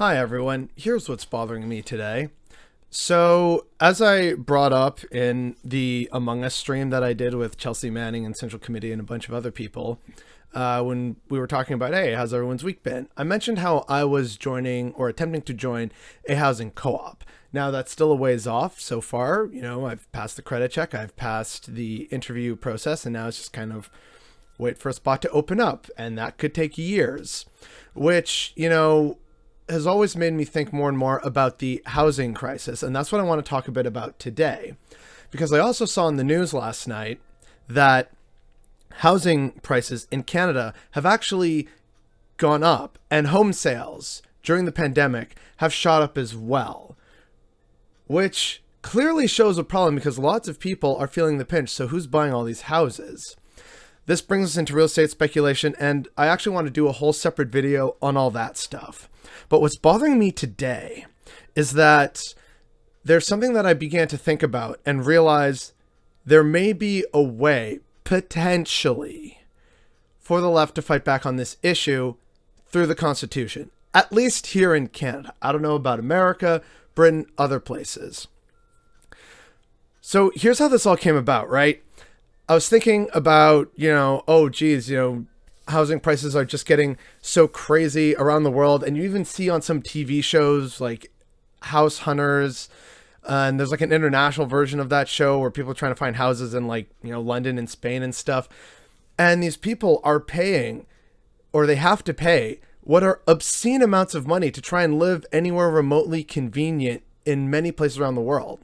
Hi everyone, here's what's bothering me today. So, as I brought up in the Among Us stream that I did with Chelsea Manning and Central Committee and a bunch of other people, when we were talking about, hey, how's everyone's week been? I mentioned how I was joining or attempting to join a housing co-op. Now, that's still a ways off so far. I've passed the credit check, I've passed the interview process, and now it's just kind of wait for a spot to open up, and that could take years, which, has always made me think more and more about the housing crisis. And that's what I want to talk a bit about today. Because I also saw in the news last night that housing prices in Canada have actually gone up, and home sales during the pandemic have shot up as well, which clearly shows a problem because lots of people are feeling the pinch. So who's buying all these houses? This brings us into real estate speculation, and I actually want to do a whole separate video on all that stuff. But what's bothering me today is that there's something that I began to think about and realize there may be a way, potentially, for the left to fight back on this issue through the Constitution, at least here in Canada. I don't know about America, Britain, other places. So here's how this all came about, right? I was thinking about, housing prices are just getting so crazy around the world. And you even see on some TV shows like House Hunters, and there's like an international version of that show where people are trying to find houses in London and Spain and stuff. And these people are paying, or they have to pay, what are obscene amounts of money to try and live anywhere remotely convenient in many places around the world.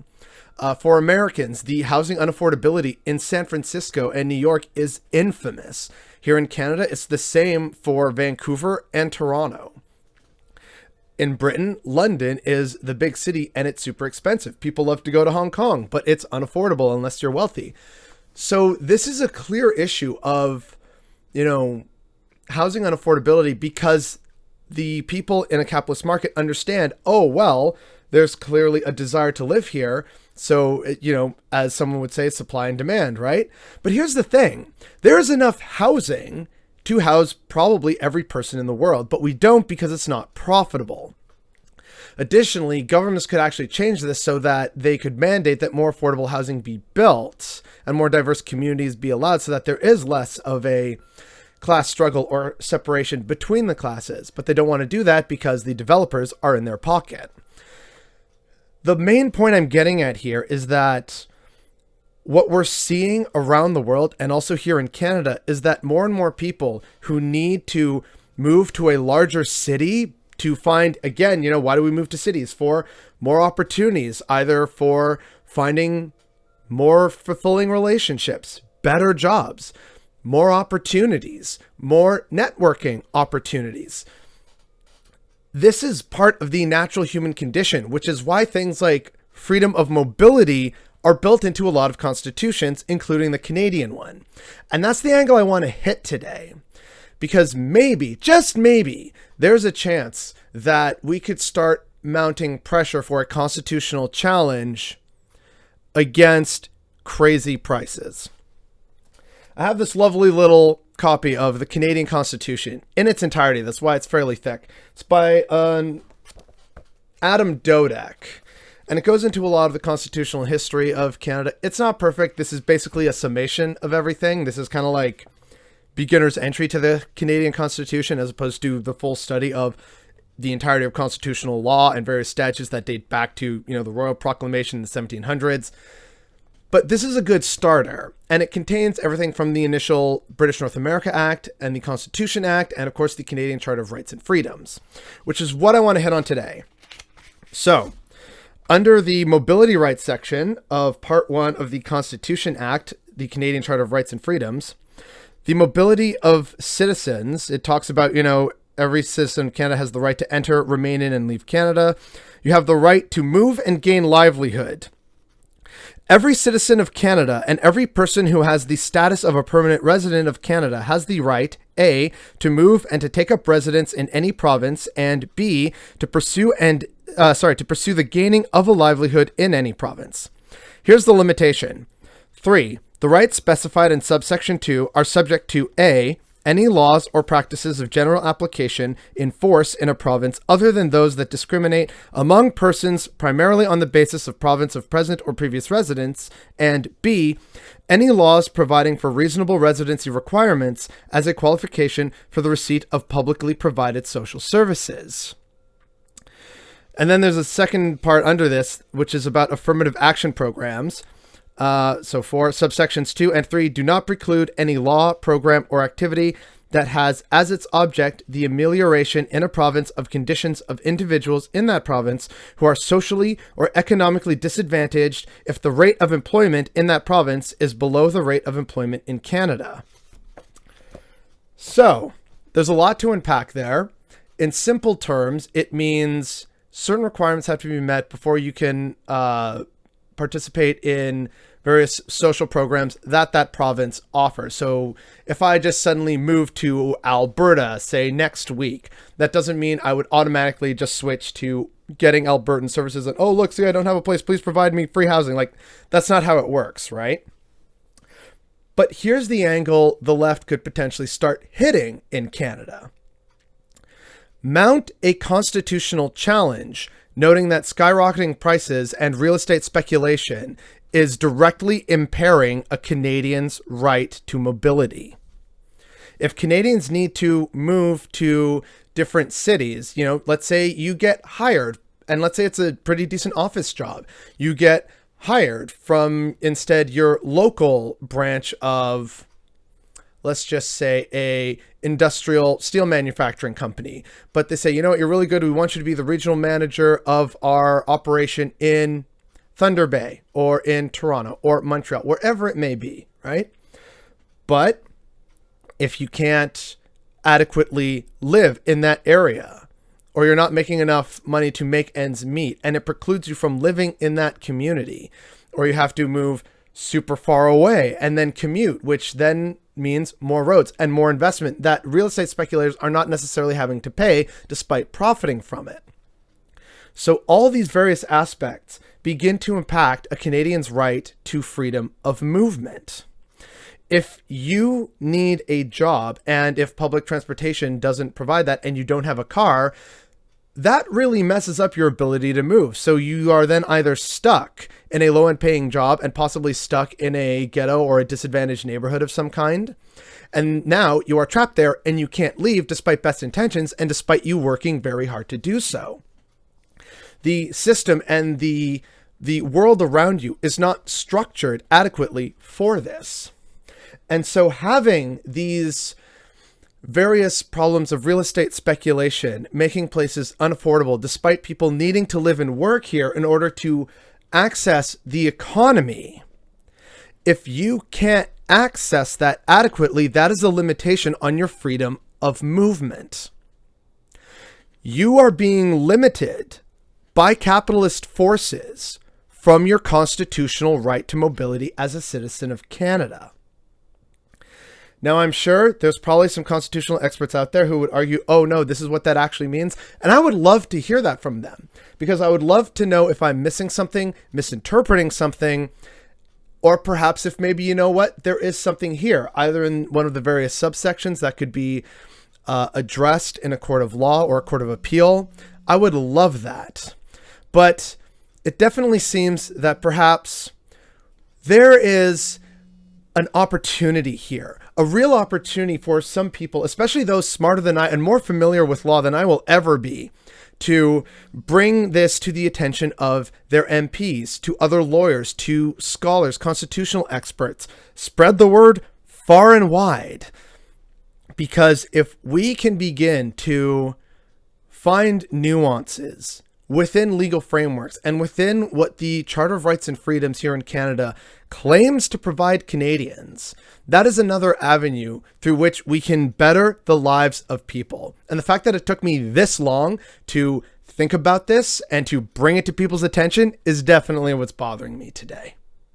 For Americans, the housing unaffordability in San Francisco and New York is infamous. Here in Canada, it's the same for Vancouver and Toronto. In Britain, London is the big city and it's super expensive. People love to go to Hong Kong, but it's unaffordable unless you're wealthy. So this is a clear issue of, housing unaffordability because the people in a capitalist market understand, there's clearly a desire to live here. So, as someone would say, supply and demand, right? But here's the thing. There's enough housing to house probably every person in the world, but we don't because it's not profitable. Additionally, governments could actually change this so that they could mandate that more affordable housing be built and more diverse communities be allowed so that there is less of a class struggle or separation between the classes. But they don't want to do that because the developers are in their pocket. The main point I'm getting at here is that what we're seeing around the world and also here in Canada is that more and more people who need to move to a larger city to find, again, why do we move to cities? For more opportunities, either for finding more fulfilling relationships, better jobs, more opportunities, more networking opportunities. This is part of the natural human condition, which is why things like freedom of mobility are built into a lot of constitutions, including the Canadian one. And that's the angle I want to hit today, because maybe, just maybe, there's a chance that we could start mounting pressure for a constitutional challenge against crazy prices. I have this lovely little copy of the Canadian Constitution in its entirety. That's why it's fairly thick. It's by Adam Dodek, and it goes into a lot of the constitutional history of Canada. It's not perfect. This is basically a summation of everything. This is kind of like beginner's entry to the Canadian Constitution as opposed to the full study of the entirety of constitutional law and various statutes that date back to, the Royal Proclamation in the 1700s. But this is a good starter, and it contains everything from the initial British North America Act and the Constitution Act, and of course the Canadian Charter of Rights and Freedoms, which is what I want to hit on today. So, under the mobility rights section of Part 1 of the Constitution Act, the Canadian Charter of Rights and Freedoms, the mobility of citizens, it talks about, every citizen of Canada has the right to enter, remain in, and leave Canada. You have the right to move and gain livelihood. Every citizen of Canada and every person who has the status of a permanent resident of Canada has the right, A, to move and to take up residence in any province, and B, to pursue the gaining of a livelihood in any province. Here's the limitation. 3. The rights specified in subsection 2 are subject to A, any laws or practices of general application in force in a province other than those that discriminate among persons primarily on the basis of province of present or previous residence, and B, any laws providing for reasonable residency requirements as a qualification for the receipt of publicly provided social services. And then there's a second part under this, which is about affirmative action programs. So for subsections 2 and 3 do not preclude any law, program, or activity that has as its object the amelioration in a province of conditions of individuals in that province who are socially or economically disadvantaged if the rate of employment in that province is below the rate of employment in Canada. So there's a lot to unpack there. In simple terms, it means certain requirements have to be met before you can participate in various social programs that that province offers. So if I just suddenly move to Alberta, say next week, that doesn't mean I would automatically just switch to getting Albertan services and, oh, look, see, I don't have a place. Please provide me free housing. Like, that's not how it works, right? But here's the angle the left could potentially start hitting in Canada. Mount a constitutional challenge, noting that skyrocketing prices and real estate speculation is directly impairing a Canadian's right to mobility. If Canadians need to move to different cities, let's say you get hired, and let's say it's a pretty decent office job, you get hired from instead your local branch of, let's just say, a industrial steel manufacturing company. But they say, you know what, you're really good. We want you to be the regional manager of our operation in Thunder Bay or in Toronto or Montreal, wherever it may be, right? But if you can't adequately live in that area, or you're not making enough money to make ends meet, and it precludes you from living in that community, or you have to move super far away and then commute, which then means more roads and more investment that real estate speculators are not necessarily having to pay despite profiting from it. So all these various aspects begin to impact a Canadian's right to freedom of movement. If you need a job and if public transportation doesn't provide that and you don't have a car, that really messes up your ability to move. So you are then either stuck in a low-end paying job and possibly stuck in a ghetto or a disadvantaged neighborhood of some kind. And now you are trapped there and you can't leave despite best intentions and despite you working very hard to do so. The system and the world around you is not structured adequately for this. And so having these various problems of real estate speculation, making places unaffordable, despite people needing to live and work here in order to access the economy, if you can't access that adequately, that is a limitation on your freedom of movement. You are being limited by capitalist forces from your constitutional right to mobility as a citizen of Canada. Now, I'm sure there's probably some constitutional experts out there who would argue, oh no, this is what that actually means. And I would love to hear that from them, because I would love to know if I'm missing something, misinterpreting something, or perhaps if maybe, you know what, there is something here, either in one of the various subsections that could be addressed in a court of law or a court of appeal. I would love that. But it definitely seems that perhaps there is an opportunity here, a real opportunity for some people, especially those smarter than I and more familiar with law than I will ever be, to bring this to the attention of their MPs, to other lawyers, to scholars, constitutional experts. Spread the word far and wide, because if we can begin to find nuances within legal frameworks and within what the Charter of Rights and Freedoms here in Canada claims to provide Canadians, that is another avenue through which we can better the lives of people. And the fact that it took me this long to think about this and to bring it to people's attention is definitely what's bothering me today.